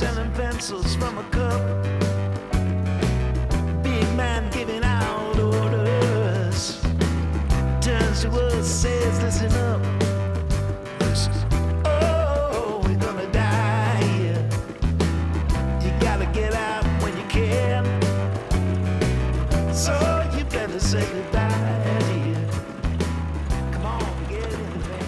selling pencils from a cup. Big man giving out orders. Turns to us, says, listen up. Listen. Oh, we're gonna die here. You gotta get out when you can. So you better say goodbye, dear. Come on, get in the van.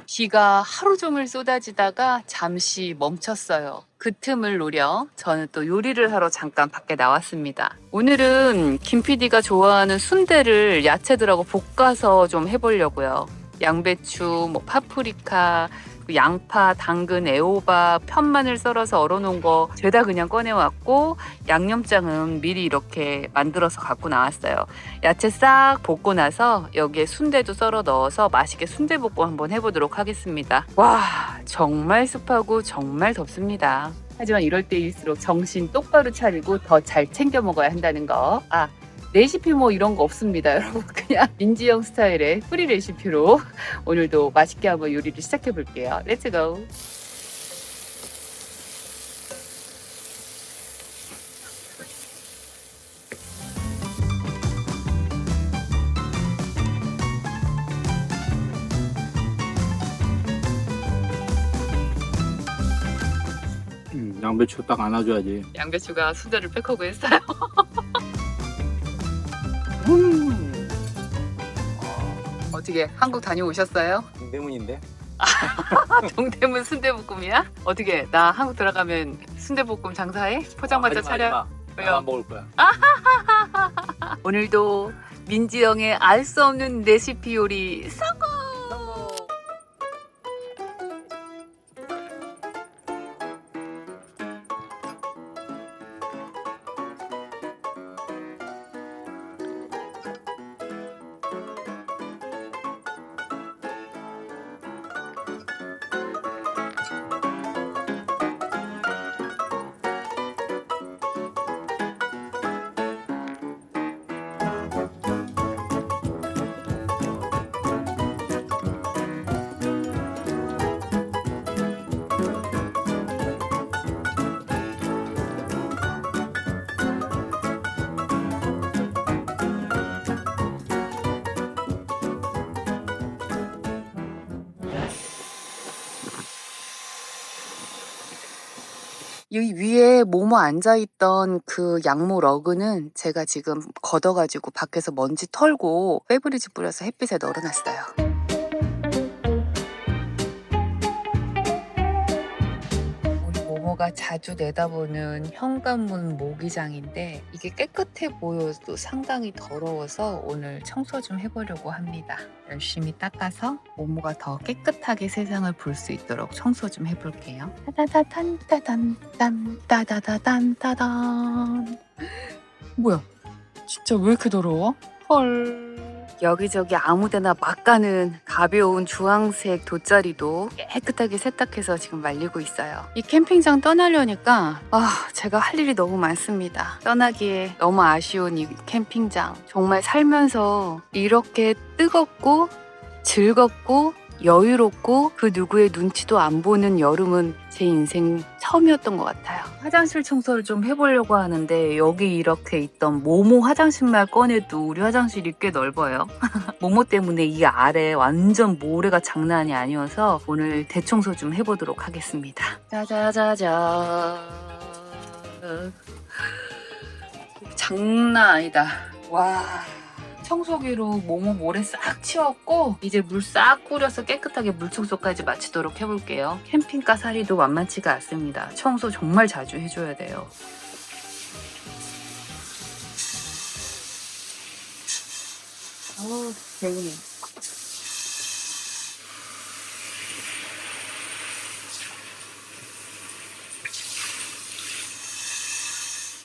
비가 하루 종일 쏟아지다가 잠시 멈췄어요. 그 틈을 노려 저는 또 요리를 하러 잠깐 밖에 나왔습니다. 오늘은 김 PD가 좋아하는 순대를 야채들하고 볶아서 좀 해보려고요. 양배추, 뭐 파프리카, 양파, 당근, 애호박, 편마늘 썰어서 얼어놓은 거 죄다 그냥 꺼내왔고 양념장은 미리 이렇게 만들어서 갖고 나왔어요. 야채 싹 볶고 나서 여기에 순대도 썰어 넣어서 맛있게 순대볶음 한번 해보도록 하겠습니다. 와, 정말 습하고 정말 덥습니다. 하지만 이럴 때일수록 정신 똑바로 차리고 더 잘 챙겨 먹어야 한다는 거. 레시피 뭐 이런 거 없습니다, 여러분. 그냥 민지영 스타일의 프리 레시피로 오늘도 맛있게 한번 요리를 시작해 볼게요. 렛츠고! 양배추 딱 안아줘야지. 양배추가 순대를 빽하고 했어요. 어떻게 한국 다녀오셨어요? 동대문인데? 동대문 순대볶음이야? 어떻게 나 한국 들어가면 순대볶음 장사해? 포장마차 차려? 왜요? 안 먹을 거야. 오늘도 민지영의 알 수 없는 레시피 요리 성공! 여기 위에 모모 앉아있던 그 양모 러그는 제가 지금 걷어가지고 밖에서 먼지 털고 페브리즈 뿌려서 햇빛에 널어놨어요. 우리 모모가 자주 내다보는 현관문 모기장인데 이게 깨끗해 보여도 상당히 더러워서 오늘 청소 좀 해보려고 합니다. 열심히 닦아서 모모가 더 깨끗하게 세상을 볼 수 있도록 청소 좀 해볼게요. 따다다단 따단 딴 따다다단 따단. 뭐야? 진짜 왜 이렇게 더러워? 헐. 여기저기 아무데나 막 가는 가벼운 주황색 돗자리도 깨끗하게 세탁해서 지금 말리고 있어요. 이 캠핑장 떠나려니까 제가 할 일이 너무 많습니다. 떠나기에 너무 아쉬운 이 캠핑장. 정말 살면서 이렇게 뜨겁고 즐겁고 여유롭고 그 누구의 눈치도 안 보는 여름은 제 인생 처음이었던 것 같아요. 화장실 청소를 좀 해보려고 하는데 여기 이렇게 있던 모모 화장실만 꺼내도 우리 화장실이 꽤 넓어요. 모모 때문에 이 아래 완전 모래가 장난이 아니어서 오늘 대청소 좀 해보도록 하겠습니다. 짜자자자. 장난 아니다. 와. 청소기로 모모 모래 싹 치웠고 이제 물 싹 뿌려서 깨끗하게 물 청소까지 마치도록 해볼게요. 캠핑카 살이도 만만치가 않습니다. 청소 정말 자주 해줘야 돼요. 배우네.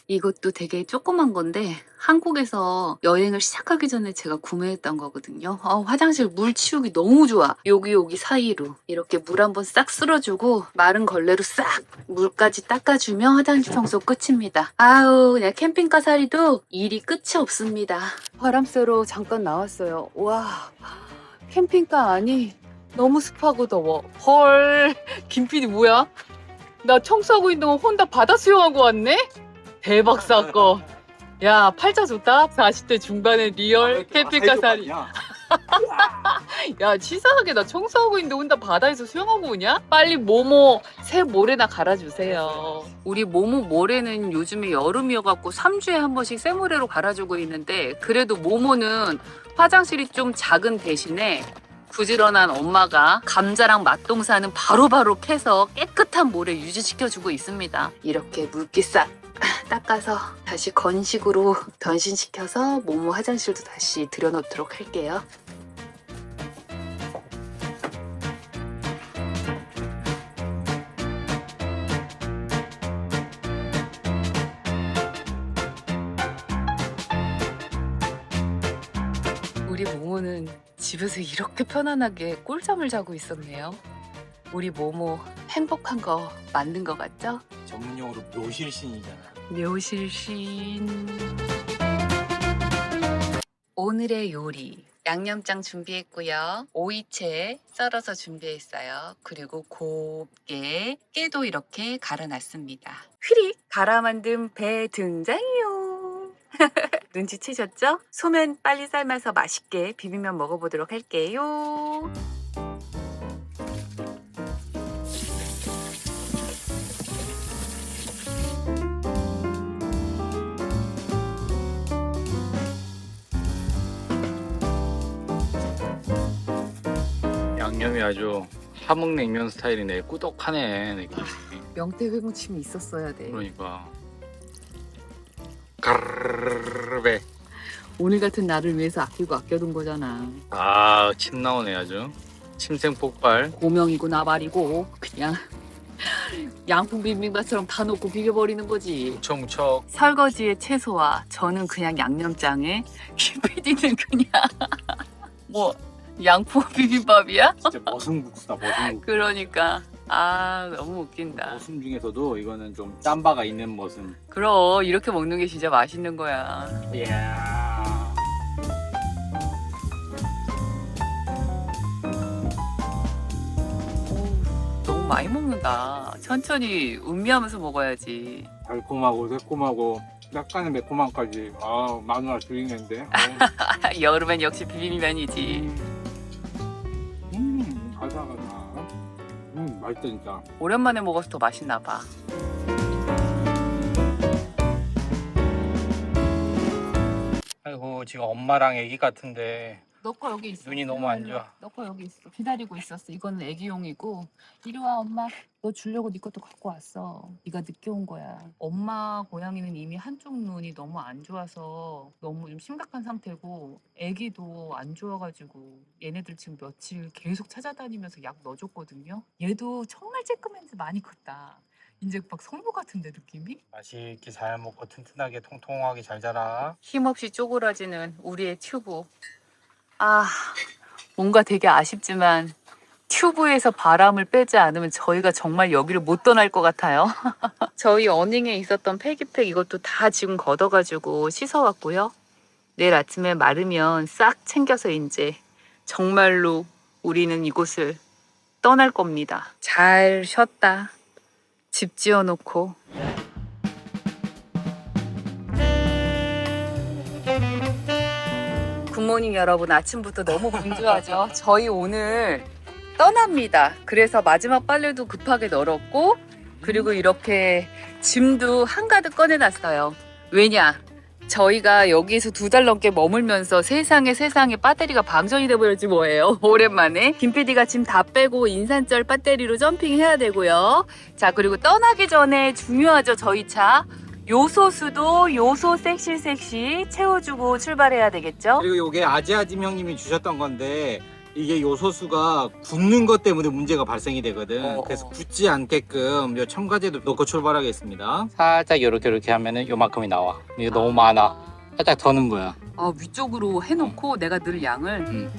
이것도 되게 조그만 건데 한국에서 여행을 시작하기 전에 제가 구매했던 거거든요. 화장실 물 치우기 너무 좋아. 여기 사이로 이렇게 물 한번 싹 쓸어주고 마른 걸레로 싹 물까지 닦아주면 화장실 청소 끝입니다. 그냥 캠핑카 살이도 일이 끝이 없습니다. 바람 쐬러 잠깐 나왔어요. 와, 캠핑카 안이 너무 습하고 더워. 헐, 김PD 뭐야? 나 청소하고 있는 동안 혼다 바다 수영하고 왔네? 대박 사건. 야, 팔자 좋다. 40대 중반의 리얼 캠핑카 살이. 야, 치사하게 나 청소하고 있는데 혼자 바다에서 수영하고 오냐? 빨리 모모 새 모래나 갈아주세요. 우리 모모 모래는 요즘에 여름이어갖고 3주에 한 번씩 새 모래로 갈아주고 있는데, 그래도 모모는 화장실이 좀 작은 대신에 부지런한 엄마가 감자랑 맛동산은 바로바로 캐서 깨끗한 모래 유지시켜주고 있습니다. 이렇게 물기 싹 닦아서 다시 건식으로 변신시켜서 모모 화장실도 다시 들여놓도록 할게요. 우리 모모는 집에서 이렇게 편안하게 꿀잠을 자고 있었네요. 우리 모모 행복한 거 맞는 거 같죠? 전문용어로 묘실신이잖아. 묘실신. 오늘의 요리 양념장 준비했고요. 오이채 썰어서 준비했어요. 그리고 곱게 깨도 이렇게 갈아놨습니다. 휘릭 갈아 만든 배 등장이요. 눈치채셨죠? 소면 빨리 삶아서 맛있게 비비면 먹어보도록 할게요. 양념이 아주 함흥냉면 스타일이네. 꾸덕하네 느낌이. 명태회무침이 있었어야 돼. 그러니까 가르르르르. 오늘 같은 날을 위해서 아끼고 아껴둔 거잖아. 아, 침 나오네 아주. 침생 폭발. 고명이고 나발이고 그냥 양푼 비빔밥처럼 다 넣고 비벼버리는 거지. 무척무척. 설거지의 채소와 저는 그냥 양념장에 김PD는 그냥 뭐 양푼 비빔밥이야? 진짜 머슴국수다 머슴국. 그러니까 아 너무 웃긴다. 머슴 중에서도 이거는 좀 짬바가 있는 머슴. 그럼 이렇게 먹는 게 진짜 맛있는 거야. 이야. 오, 너무 많이 먹는다. 천천히 음미하면서 먹어야지. 달콤하고 새콤하고 약간의 매콤함까지. 아, 마누라 죽이는데. 여름엔 역시 비빔면이지. 아삭아삭. 맛있다 진짜. 오랜만에 먹어서 더 맛있나 봐. 아이고, 지금 엄마랑 애기 같은데 너 거 여기 있어. 눈이 너무 안 좋아. 너 거 여기 있어. 기다리고 있었어. 이거는 애기용이고. 이리 와 엄마. 너 주려고 네 것도 갖고 왔어. 네가 늦게 온 거야. 엄마 고양이는 이미 한쪽 눈이 너무 안 좋아서 너무 좀 심각한 상태고, 애기도 안 좋아가지고 얘네들 지금 며칠 계속 찾아다니면서 약 넣어줬거든요. 얘도 정말 쬐끔했는데 많이 컸다. 이제 막 성부 같은데 느낌이? 맛있게 잘 먹고 튼튼하게 통통하게 잘 자라. 힘없이 쪼그라지는 우리의 튜브. 아, 뭔가 되게 아쉽지만 튜브에서 바람을 빼지 않으면 저희가 정말 여기를 못 떠날 것 같아요. 저희 어닝에 있었던 폐기팩 이것도 다 지금 걷어가지고 씻어왔고요. 내일 아침에 마르면 싹 챙겨서 이제 정말로 우리는 이곳을 떠날 겁니다. 잘 쉬었다. 집 지어놓고. 굿모닝 여러분, 아침부터 너무 분주하죠? 저희 오늘 떠납니다. 그래서 마지막 빨래도 급하게 널었고, 그리고 이렇게 짐도 한가득 꺼내놨어요. 왜냐? 저희가 여기에서 2달 넘게 머물면서 세상에 배터리가 방전이 돼버렸지 뭐예요. 오랜만에 김PD가 짐 다 빼고 인산철 배터리로 점핑해야 되고요. 자, 그리고 떠나기 전에 중요하죠. 저희 차 요소수도 요소 섹시 채워주고 출발해야 되겠죠. 그리고 요게 아지아짐 형님이 주셨던 건데, 이게 요소수가 굳는 것 때문에 문제가 발생이 되거든. 그래서 굳지 않게끔 요 첨가제도 넣고 출발하겠습니다. 살짝 요렇게 하면은 요만큼이 나와. 이게 너무 많아. 살짝 더 넣은 거야. 위쪽으로 해놓고 내가 늘 양을.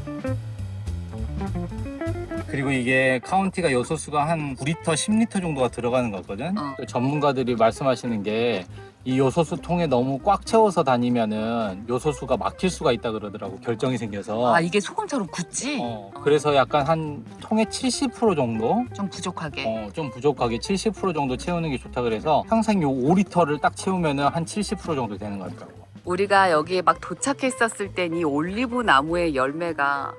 그리고 이게 카운티가 요소수가 한 9리터, 10리터 정도가 들어가는 거거든. 또 전문가들이 말씀하시는 게 이 요소수 통에 너무 꽉 채워서 다니면은 요소수가 막힐 수가 있다 그러더라고. 결정이 생겨서. 아, 이게 소금처럼 굳지? 그래서 약간 한 통에 70% 정도 좀 부족하게. 좀 부족하게 70% 정도 채우는 게 좋다 그래서 항상 요 5리터를 딱 채우면은 한 70% 정도 되는 것 같더라고. 우리가 여기에 막 도착했었을 땐 이 올리브 나무의 열매가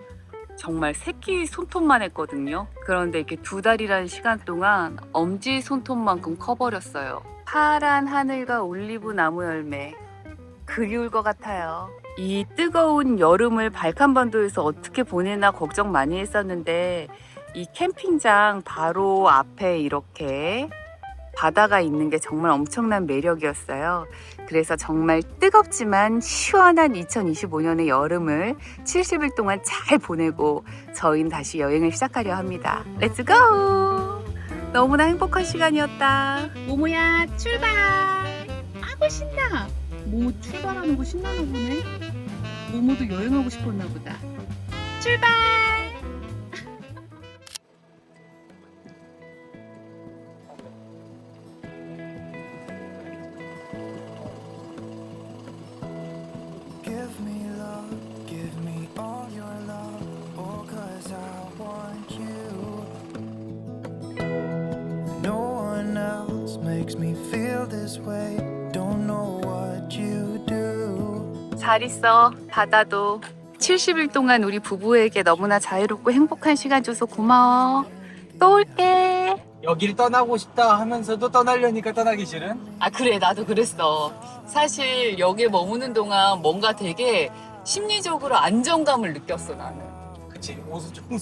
정말 새끼 손톱만 했거든요. 그런데 이렇게 2달이라는 시간 동안 엄지 손톱만큼 커버렸어요. 파란 하늘과 올리브 나무 열매. 그리울 것 같아요. 이 뜨거운 여름을 발칸반도에서 어떻게 보내나 걱정 많이 했었는데 이 캠핑장 바로 앞에 이렇게 바다가 있는 게 정말 엄청난 매력이었어요. 그래서 정말 뜨겁지만 시원한 2025년의 여름을 70일 동안 잘 보내고 저희는 다시 여행을 시작하려 합니다. 렛츠 고! 너무나 행복한 시간이었다. 모모야 출발! 아구 신나! 모모 출발하는 거 신나나 보네. 모모도 여행하고 싶었나 보다. 출발! Give me love, give me all your love, oh, 'cause I want you. No one else makes me feel this way, don't know what you do. 잘 있어, 바다도. 70일 동안 우리 부부에게 너무나 자유롭고 행복한 시간 줘서 고마워. 또 올게. 여길 떠나고 싶다 하면서도 떠나려니까 떠나기 싫은? 아, 그래, 나도 그랬어. 사실 여기에 머무는 동안 뭔가 되게 심리적으로 안정감을 느꼈어, 나는. 그치, 오수종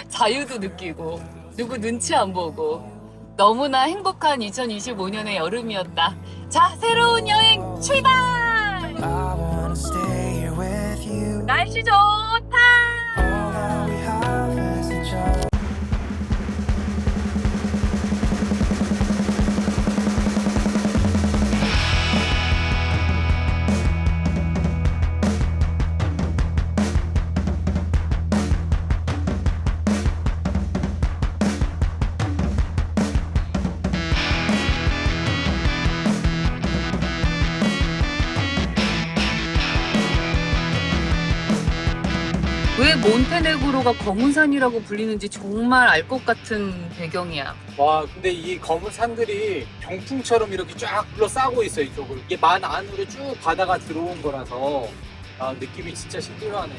자유도 느끼고, 누구 눈치 안 보고. 너무나 행복한 2025년의 여름이었다. 자, 새로운 여행 출발! I wanna stay here with you. 날씨 좋다! All that we have is each other. 왜 몬테네그로가 검은 산이라고 불리는지 정말 알 것 같은 배경이야. 와, 근데 이 검은 산들이 병풍처럼 이렇게 쫙 둘러싸고 있어, 이쪽을. 이게 만 안으로 쭉 바다가 들어온 거라서 느낌이 진짜 신기하네.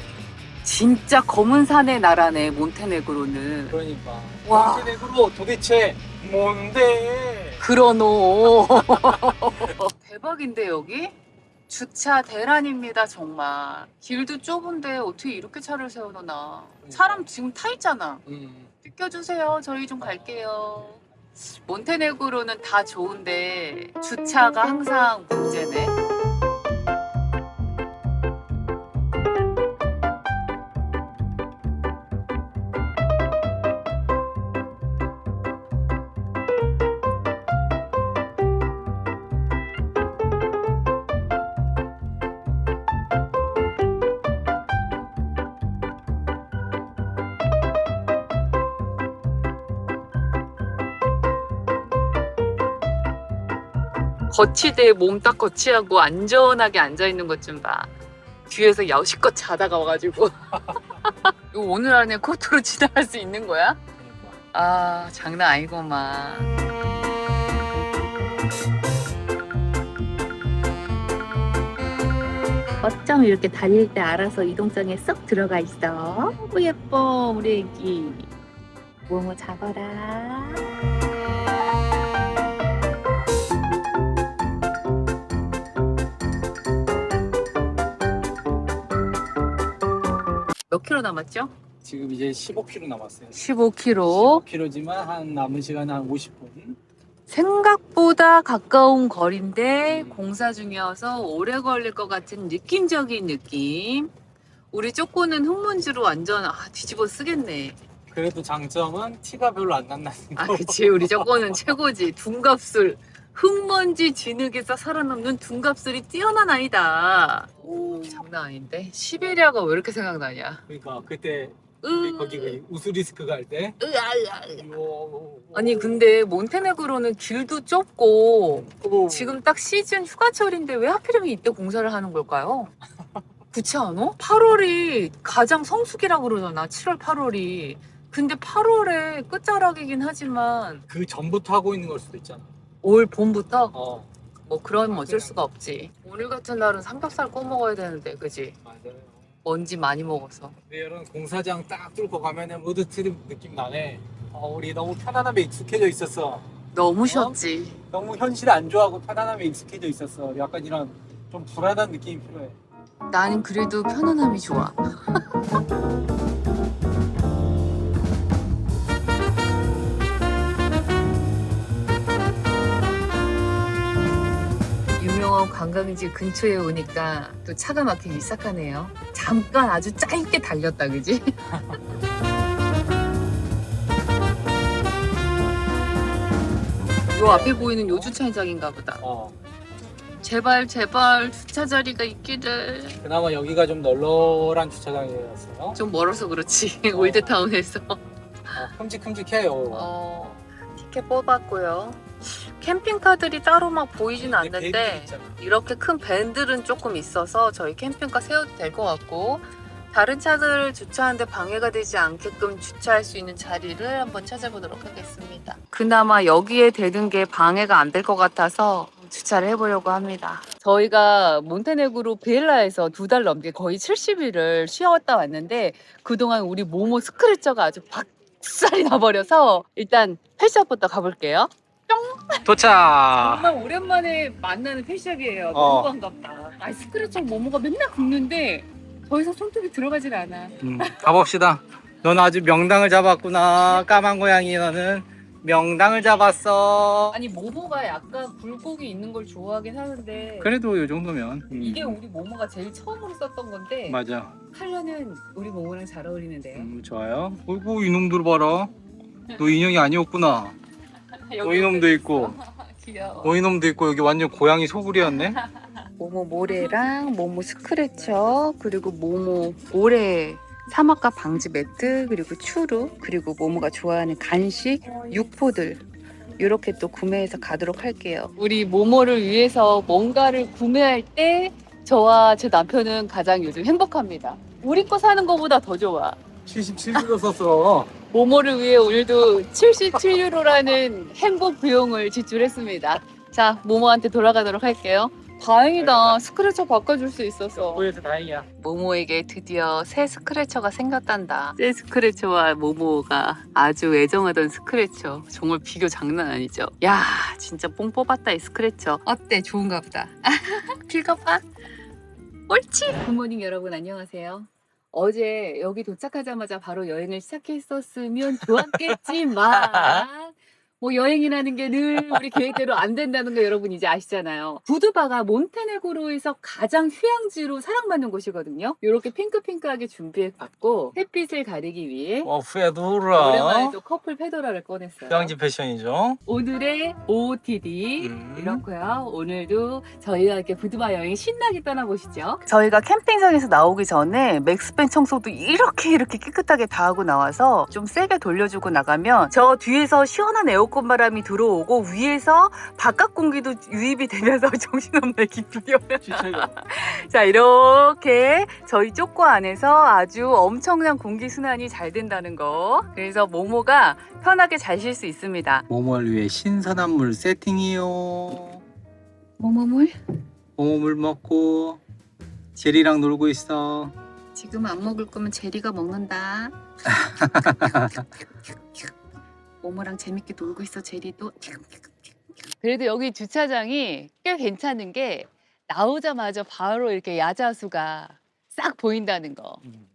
진짜 검은 산의 나라네, 몬테네그로는. 그러니까 와. 몬테네그로 도대체 뭔데? 그러노. 대박인데 여기? 주차 대란입니다, 정말. 길도 좁은데 어떻게 이렇게 차를 세워놓나. 사람 지금 타 있잖아. 비켜주세요. 저희 좀 갈게요. 몬테네그로는 다 좋은데 주차가 항상 문제네. 거치대에 몸 딱 거치하고 안전하게 앉아있는 것 좀 봐. 뒤에서 여시껏 자다가 와가지고. 이거 오늘 안에 코트로 지나갈 수 있는 거야? 아, 장난 아니구만. 어쩜 이렇게 달릴 때 알아서 이동장에 쏙 들어가 있어. 너무 예뻐, 우리 애기. 모모 잡아라. 몇 킬로 남았죠? 지금 이제 15km 남았어요. 15킬로. 15km지만 한 남은 시간은 한 50분. 생각보다 가까운 거리인데 공사 중이어서 오래 걸릴 것 같은 느낌적인 느낌. 우리 쪼꼬는 흙먼지로 완전 뒤집어 쓰겠네. 그래도 장점은 티가 별로 안 난다는 거. 아, 그치. 우리 쪼꼬는 최고지. 둔갑술. 흙먼지 진흙에서 살아남는 둔갑술이 뛰어난 아이다. 오, 장난 아닌데? 시베리아가 왜 이렇게 생각나냐? 그러니까 그때 우리 거기 그 우스리스크 갈 때. 아니 근데 몬테네그로는 길도 좁고 지금 딱 시즌 휴가철인데 왜 하필이면 이때 공사를 하는 걸까요? 그렇지 않아? 8월이 가장 성수기라고 그러잖아. 7월, 8월이. 근데 8월에 끝자락이긴 하지만 그 전부터 하고 있는 걸 수도 있잖아. 올 봄부터 어, 뭐 그러면 어쩔 수가 없지. 오늘 같은 날은 삼겹살 구워 먹어야 되는데, 그지? 맞아요. 먼지 많이 먹어서. 근데 이런 공사장 딱 뚫고 가면은 로드트립 느낌 나네. 우리 너무 편안함에 익숙해져 있었어. 너무 쉬었지. 너무 현실 안 좋아하고 편안함에 익숙해져 있었어. 약간 이런 좀 불안한 느낌이 필요해. 나는 그래도 편안함이 좋아. 유명한 관광지 근처에 오니까 또 차가 막히기 시작하네요. 잠깐 아주 짧게 달렸다, 그지? 요 앞에 보이는 요 주차장인가 보다. 제발 제발 주차 자리가 있기를. 그나마 여기가 좀 널널한 주차장이었어요. 좀 멀어서 그렇지. 올드타운에서. 큼직큼직해요. 티켓 뽑았고요. 캠핑카들이 따로 막 보이진 않는데 이렇게 큰 밴들은 조금 있어서 저희 캠핑카 세워도 될 것 같고, 다른 차들 주차하는데 방해가 되지 않게끔 주차할 수 있는 자리를 한번 찾아보도록 하겠습니다. 그나마 여기에 대는 게 방해가 안 될 것 같아서 주차를 해보려고 합니다. 저희가 몬테네그로 비엘라에서 2달 넘게 거의 70일을 쉬었다 왔는데 그동안 우리 모모 스크래쳐가 아주 박살이 나버려서 일단 펫샵부터 가볼게요. 도착! 정말 오랜만에 만나는 펫샵이에요. 너무 반갑다. 아, 스크래쳐 모모가 맨날 긁는데 더 이상 손톱이 들어가질 않아. 가봅시다. 너는 아주 명당을 잡았구나. 까만 고양이 너는 명당을 잡았어. 아니 모모가 약간 굴곡이 있는 걸 좋아하긴 하는데 그래도 이 정도면. 이게 우리 모모가 제일 처음으로 썼던 건데 맞아. 컬러는 우리 모모랑 잘 어울리는데요. 좋아요. 어이구 이놈들 봐라. 너 인형이 아니었구나. 너 이놈도 있고. 귀여워. 너 이놈도 있고 여기 완전 고양이 소굴이었네. 모모 모래랑 모모 스크래처, 그리고 모모 모래 사막과 방지 매트, 그리고 추루, 그리고 모모가 좋아하는 간식, 육포들 이렇게 또 구매해서 가도록 할게요. 우리 모모를 위해서 뭔가를 구매할 때 저와 제 남편은 가장 요즘 행복합니다. 우리 거 사는 거보다 더 좋아. 77유로 썼어. 모모를 위해 오늘도 77유로라는 행복 비용을 지출했습니다. 자, 모모한테 돌아가도록 할게요. 다행이다. 스크래처 바꿔줄 수 있어서. 보여서 다행이야. 모모에게 드디어 새 스크래처가 생겼단다. 새 스크래처와 모모가 아주 애정하던 스크래처. 정말 비교 장난 아니죠? 야, 진짜 뽕 뽑았다 이 스크래처. 어때? 좋은가 보다. 필거봐. 옳지. 굿모닝 여러분, 안녕하세요. 어제 여기 도착하자마자 바로 여행을 시작했었으면 좋았겠지만 뭐 여행이라는 게 늘 우리 계획대로 안 된다는 거 여러분 이제 아시잖아요. 부두바가 몬테네그로에서 가장 휴양지로 사랑받는 곳이거든요. 이렇게 핑크핑크하게 준비해봤고 햇빛을 가리기 위해 페도라. 오랜만에 또 커플 페도라를 꺼냈어요. 휴양지 패션이죠. 오늘의 OOTD 이렇고요. 오늘도 저희와 함께 부두바 여행 신나게 떠나보시죠. 저희가 캠핑장에서 나오기 전에 맥스팬 청소도 이렇게 깨끗하게 다 하고 나와서 좀 세게 돌려주고 나가면 저 뒤에서 시원한 에어컨 바람이 들어오고 위에서 바깥 공기도 유입이 되면서 정신없는 기분이 오요. 자, 이렇게 저희 쪼꼬 안에서 아주 엄청난 공기 순환이 잘 된다는 거. 그래서 모모가 편하게 잘 쉴 수 있습니다. 모모를 위해 신선한 물 세팅이요. 모모물? 모모 물 먹고 제리랑 놀고 있어. 지금 안 먹을 거면 제리가 먹는다. 모모랑 재밌게 놀고 있어, 제리도. 그래도 여기 주차장이 꽤 괜찮은 게 나오자마자 바로 이렇게 야자수가 싹 보인다는 거.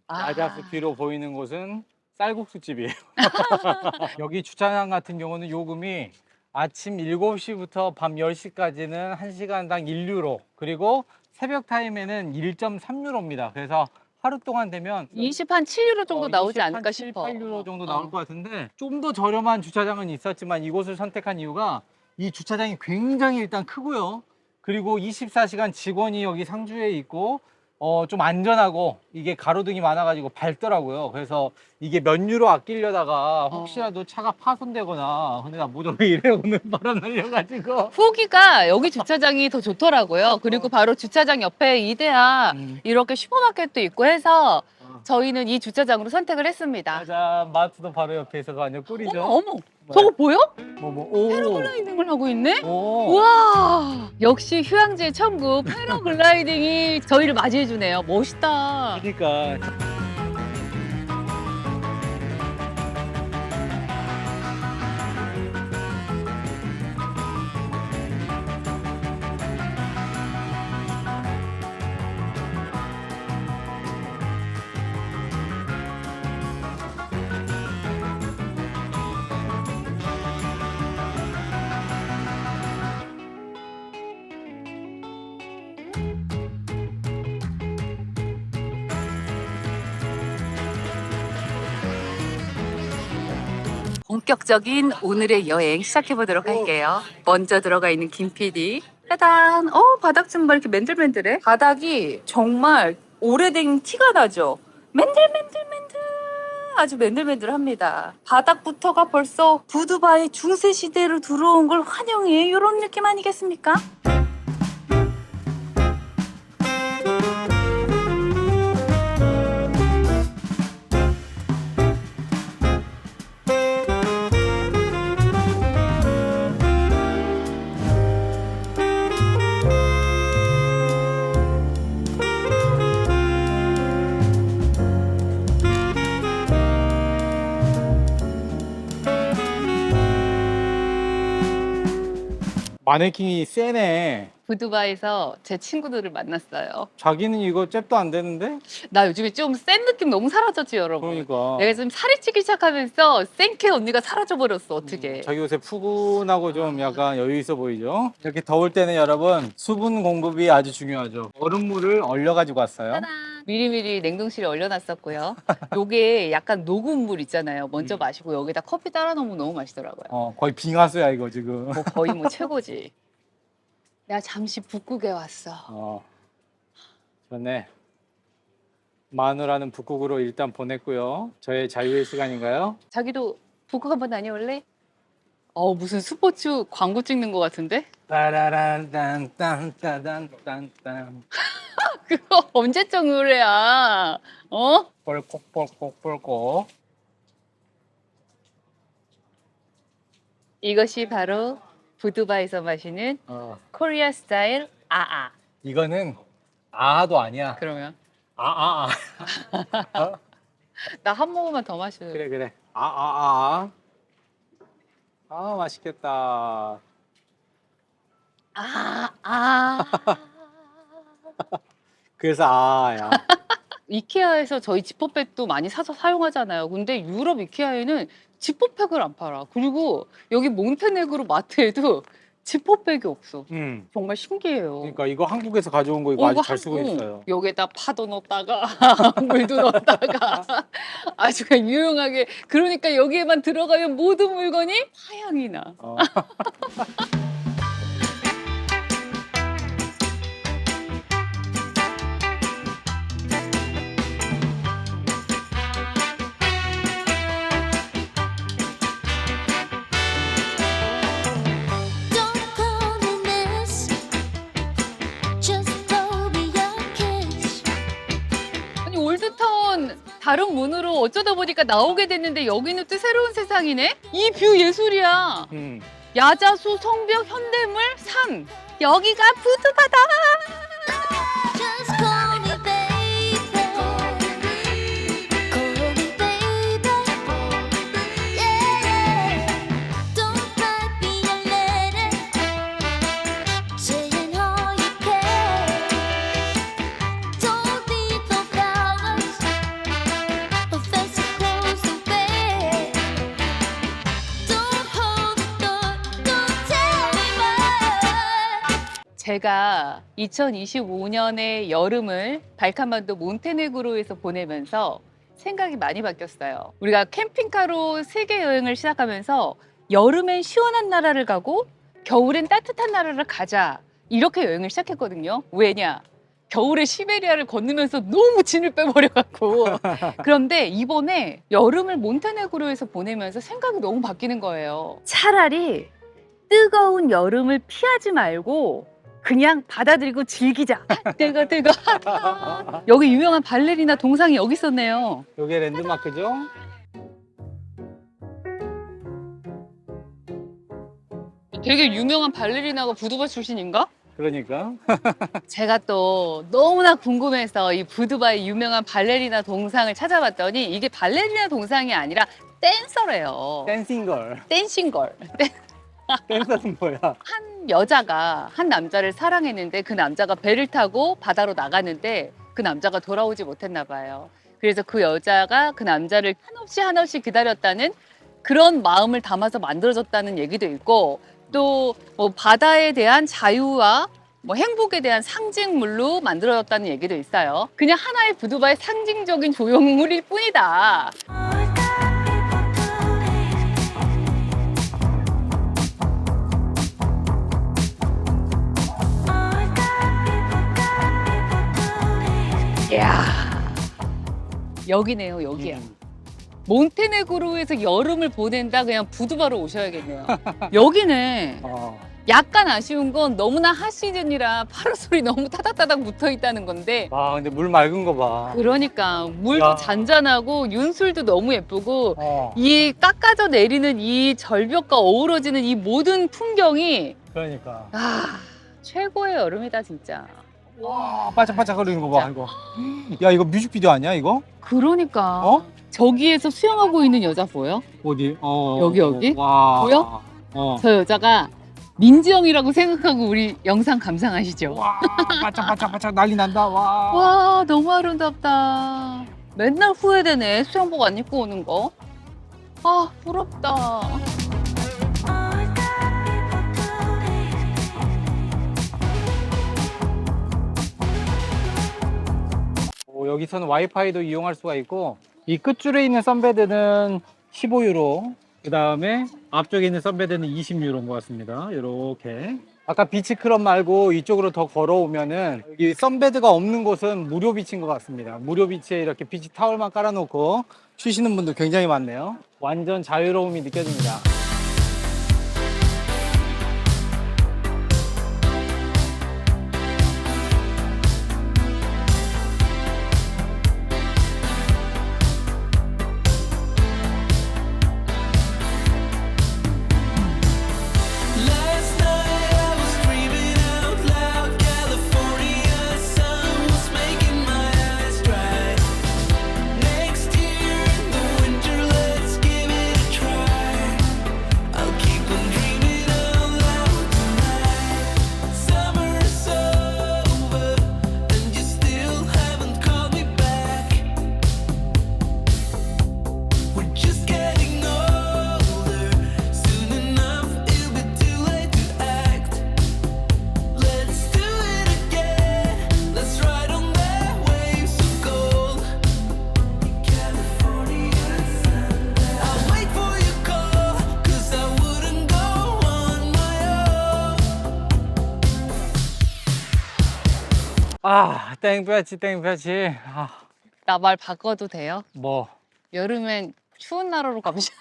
야자수 뒤로 보이는 곳은 쌀국수 집이에요. 여기 주차장 같은 경우는 요금이 아침 7시부터 밤 10시까지는 1시간당 1유로, 그리고 새벽 타임에는 1.3유로입니다. 그래서 하루 동안 되면 27유로 정도 나오지 않을까 싶어. 8유로 정도 나올 것 같은데 좀 더 저렴한 주차장은 있었지만 이곳을 선택한 이유가 이 주차장이 굉장히 일단 크고요. 그리고 24시간 직원이 여기 상주에 있고 좀 안전하고 이게 가로등이 많아가지고 밝더라고요. 그래서 이게 면유로 아끼려다가 혹시라도 차가 파손되거나 근데 나 무덤에 이래 오늘 바람 날려가지고 후기가 여기 주차장이 더 좋더라고요. 그리고 바로 주차장 옆에 이데아 이렇게 슈퍼마켓도 있고 해서 저희는 이 주차장으로 선택을 했습니다. 짜잔, 마트도 바로 옆에 있어서 완전 꿀이죠. 어머, 저거 보여? 오. 패러글라이딩을 하고 있네? 오. 우와, 역시 휴양지의 천국 패러글라이딩이 저희를 맞이해주네요. 멋있다. 그러니까 본격적인 오늘의 여행 시작해보도록 할게요. 먼저 들어가 있는 김 PD. 짜잔! 바닥 좀 봐, 이렇게 맨들맨들해. 바닥이 정말 오래된 티가 나죠? 맨들맨들맨들. 아주 맨들맨들합니다. 바닥부터가 벌써 부두바의 중세 시대로 들어온 걸 환영해. 이런 느낌 아니겠습니까? 마네킹이 세네. 부두바에서 제 친구들을 만났어요. 자기는 이거 잽도 안 되는데? 나 요즘에 좀 센 느낌 너무 사라졌지, 여러분. 그러니까. 내가 지금 살이 찌기 시작하면서 센케 언니가 사라져버렸어, 어떻게. 자기 요새 푸근하고 좀 약간 여유 있어 보이죠? 이렇게 더울 때는 여러분 수분 공급이 아주 중요하죠. 얼음물을 얼려 가지고 왔어요. 미리미리 냉동실에 얼려놨었고요. 요게 약간 녹은 물 있잖아요. 먼저 마시고 여기다 커피 따라 놓으면 너무 맛있더라고요. 거의 빙하수야 이거 지금. 뭐 거의 뭐 최고지. 내가 잠시 북극에 왔어. 좋네. 마누라는 북극으로 일단 보냈고요. 저의 자유의 시간인가요? 자기도 북극 한번 다녀올래? 무슨 스포츠 광고 찍는 것 같은데? 따라란 딴딴따단딴딴 그거 언제적 노래야? 뻘꺽뻘꺽뻘꺽. 이것이 바로 부두바에서 마시는 코리아 스타일 아아. 이거는 아도 아니야. 그러면 아아아. 나 한 모금만 더 마실래? 그래. 아아아. 아 맛있겠다. 아. 그래서 아야. 이케아에서 저희 지퍼백도 많이 사서 사용하잖아요. 근데 유럽 이케아에는 지퍼백을 안 팔아. 그리고 여기 몬테네그로 마트에도 지퍼백이 없어. 정말 신기해요. 그러니까 이거 한국에서 가져온 거 이거 아주 잘 쓰고 있어요. 여기에다 파도 넣었다가 물도 넣었다가 아주 그냥 유용하게. 그러니까 여기에만 들어가면 모든 물건이 화향이 나. Don't call me miss, just blow me a kiss. 아니 올드타운 다른 문으로 어쩌다 보니까 나오게 됐는데 여기는 또 새로운 세상이네? 이 뷰 예술이야. 야자수, 성벽, 현대물, 산. 여기가 부두바다. Just call me baby, call me baby, yeah. Don't write me a letter saying all you care. Don't need no flowers or fancy clothes to wear. Don't hold the door, don't tell me why. 제가 2025년의 여름을 발칸반도 몬테네그로에서 보내면서 생각이 많이 바뀌었어요. 우리가 캠핑카로 세계 여행을 시작하면서 여름엔 시원한 나라를 가고 겨울엔 따뜻한 나라를 가자. 이렇게 여행을 시작했거든요. 왜냐? 겨울에 시베리아를 건너면서 너무 진을 빼버려갖고. 그런데 이번에 여름을 몬테네그로에서 보내면서 생각이 너무 바뀌는 거예요. 차라리 뜨거운 여름을 피하지 말고 그냥 받아들이고 즐기자. 뜨거. 여기 유명한 발레리나 동상이 여기 있었네요. 요게 랜드마크죠? 되게 유명한 발레리나가 부두바 출신인가? 그러니까. 제가 또 너무나 궁금해서 이 부두바의 유명한 발레리나 동상을 찾아봤더니 이게 발레리나 동상이 아니라 댄서래요. 댄싱걸. 댄싱걸. 댄서는 뭐야? 한 여자가 한 남자를 사랑했는데 그 남자가 배를 타고 바다로 나갔는데 그 남자가 돌아오지 못했나 봐요. 그래서 그 여자가 그 남자를 한없이 기다렸다는 그런 마음을 담아서 만들어졌다는 얘기도 있고, 또 뭐 바다에 대한 자유와 뭐 행복에 대한 상징물로 만들어졌다는 얘기도 있어요. 그냥 하나의 부두바의 상징적인 조형물일 뿐이다. 이야, 여기네요, 여기야. 몬테네그로에서 여름을 보낸다, 그냥 부두바로 오셔야겠네요. 여기네. 약간 아쉬운 건 너무나 핫시즌이라 파라솔이 너무 타닥타닥 붙어 있다는 건데. 와, 근데 물 맑은 거 봐. 그러니까 물도 야. 잔잔하고 윤술도 너무 예쁘고 어, 이 깎아져 내리는 이 절벽과 어우러지는 이 모든 풍경이 그러니까. 최고의 여름이다 진짜. 와, 반짝반짝거리는 거 봐, 이거. 야, 이거 뮤직비디오 아니야, 이거? 그러니까 어? 저기에서 수영하고 있는 여자 보여? 어디? 여기? 와. 보여? 어. 저 여자가 민지영이라고 생각하고 우리 영상 감상하시죠? 와, 반짝반짝반짝 난리 난다. 와. 와, 너무 아름답다. 맨날 후회되네, 수영복 안 입고 오는 거. 아, 부럽다. 여기서는 와이파이도 이용할 수가 있고, 이 끝줄에 있는 선베드는 15유로, 그 다음에 앞쪽에 있는 선베드는 20유로인 것 같습니다. 이렇게. 아까 비치클럽 말고 이쪽으로 더 걸어오면은 여기 선베드가 없는 곳은 무료 비치인 것 같습니다. 무료 비치에 이렇게 비치 타월만 깔아놓고 쉬시는 분들 굉장히 많네요. 완전 자유로움이 느껴집니다. Last night I was dreaming out loud. California sun was making my eyes dry. Next year in the winter, let's give it a try. I'll keep on dreaming out loud tonight. Summer's over and you still haven't called me back. We're just getting older. Soon enough, it'll be too late to act. Let's do it again. Let's ride on that waves of gold. California sunlight. I'll wait for your call, 'cause I wouldn't go on my own. 아, 땡볕이. 아, 나 말 바꿔도 돼요? 뭐. 여름엔 추운 나라로 가보자.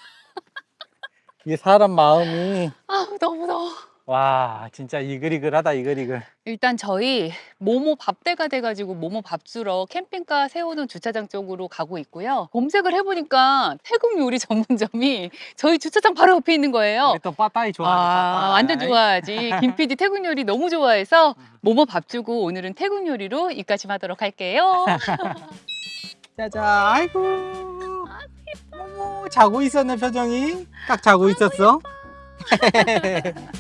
이게 사람 마음이. 아, 너무 더워. 와, 진짜 이글이글하다, 이글이글. 일단 저희 모모 밥대가 돼가지고 모모 밥 주러 캠핑카 세우는 주차장 쪽으로 가고 있고요. 검색을 해보니까 태국 요리 전문점이 저희 주차장 바로 옆에 있는 거예요. 우리 또 빠따이 좋아하지. 빠따이. 완전 좋아하지. 김 PD 태국 요리 너무 좋아해서 모모 밥 주고 오늘은 태국 요리로 입가심 하도록 할게요. 짜잔, 아이고. 어머, 자고 있었네, 표정이. 딱 자고 있었어.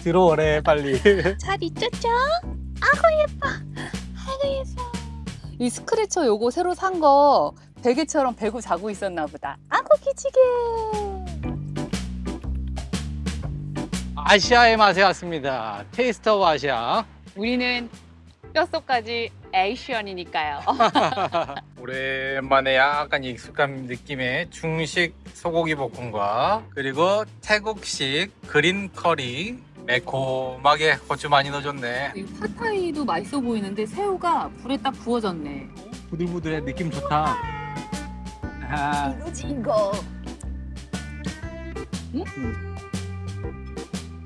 들어오래, 빨리. 잘 있었죠? 아구 예뻐. 아구 예뻐. 이 스크래처 요거 새로 산 거 베개처럼 베고 자고 있었나 보다. 아구 기지개. 아시아의 맛에 왔습니다. 테이스트 오브 아시아. 우리는 뼛속까지 에이시언이니까요. 오랜만에 약간 익숙한 느낌의 중식 소고기 볶음과 그리고 태국식 그린 커리 매콤하게 고추 많이 넣어줬네. 이 팟타이도 맛있어 보이는데 새우가 불에 딱 구워졌네. 부들부들해. 느낌 좋다. 아, 이거지 이거.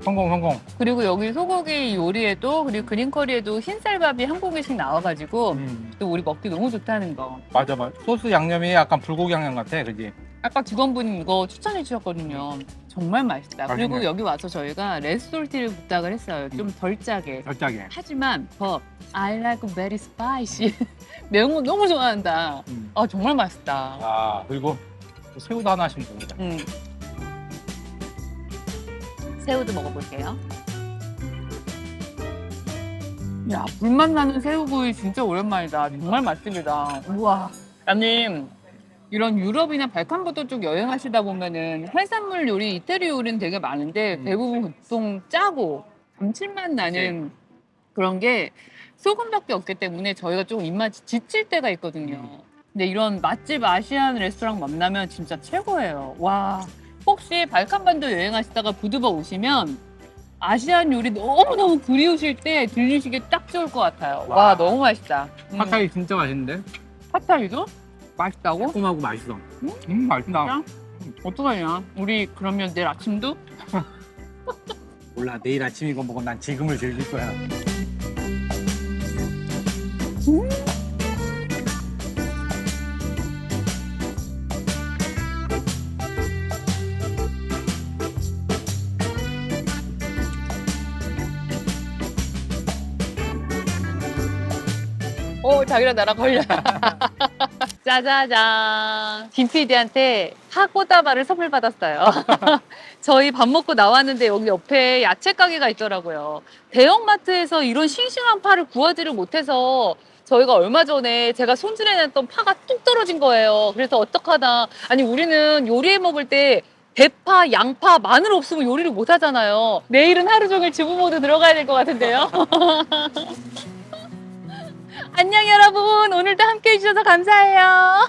성공. 그리고 여기 소고기 요리에도 그리고 그린커리에도 흰쌀밥이 한 공기씩 나와가지고 또 우리 먹기 너무 좋다는 거. 맞아. 소스 양념이 약간 불고기 양념 같아, 그지? 아까 직원분이 이거 추천해 주셨거든요. 정말 맛있다. 그리고 맛있네. 여기 와서 저희가 레스솔티를 부탁을 했어요. 좀 덜 짜게. 절짜게. 하지만 I like very spicy. 매운 거 너무 좋아한다. 아 정말 맛있다. 아, 그리고 새우도 하나씩 먹자. 새우도 먹어볼게요. 야, 불맛 나는 새우구이 진짜 오랜만이다. 정말 맛집이다. 우와. 아니, 이런 유럽이나 발칸부터 쪽 여행하시다 보면은 해산물 요리, 이태리 요리는 되게 많은데 대부분 보통 짜고 감칠맛 나는 그런 게 소금밖에 없기 때문에 저희가 좀 입맛이 지칠 때가 있거든요. 근데 이런 맛집 아시안 레스토랑 만나면 진짜 최고예요. 와. 혹시 발칸반도 여행하시다가 부두바 오시면 아시안 요리 너무너무 그리우실 때 들리시기 딱 좋을 것 같아요. 와, 너무 맛있다. 팟타이 진짜 맛있는데? 팟타이도? 맛있다고? 새콤하고 맛있어. 맛있다. 어떡하냐? 우리 그러면 내일 아침도? 몰라, 내일 아침 이거 먹으면 난 지금을 즐길 거야. 자기랑 나랑 걸려. 짜자잔. 김PD한테 하고다바를 선물 받았어요. 저희 밥 먹고 나왔는데 여기 옆에 야채 가게가 있더라고요. 대형마트에서 이런 싱싱한 파를 구하지를 못해서 저희가 얼마 전에 제가 손질해놨던 파가 뚝 떨어진 거예요. 그래서 어떡하나. 아니, 우리는 요리해 먹을 때 대파, 양파, 마늘 없으면 요리를 못 하잖아요. 내일은 하루 종일 주부 모드 들어가야 될 것 같은데요. 안녕 여러분. 오늘도 함께 해주셔서 감사해요.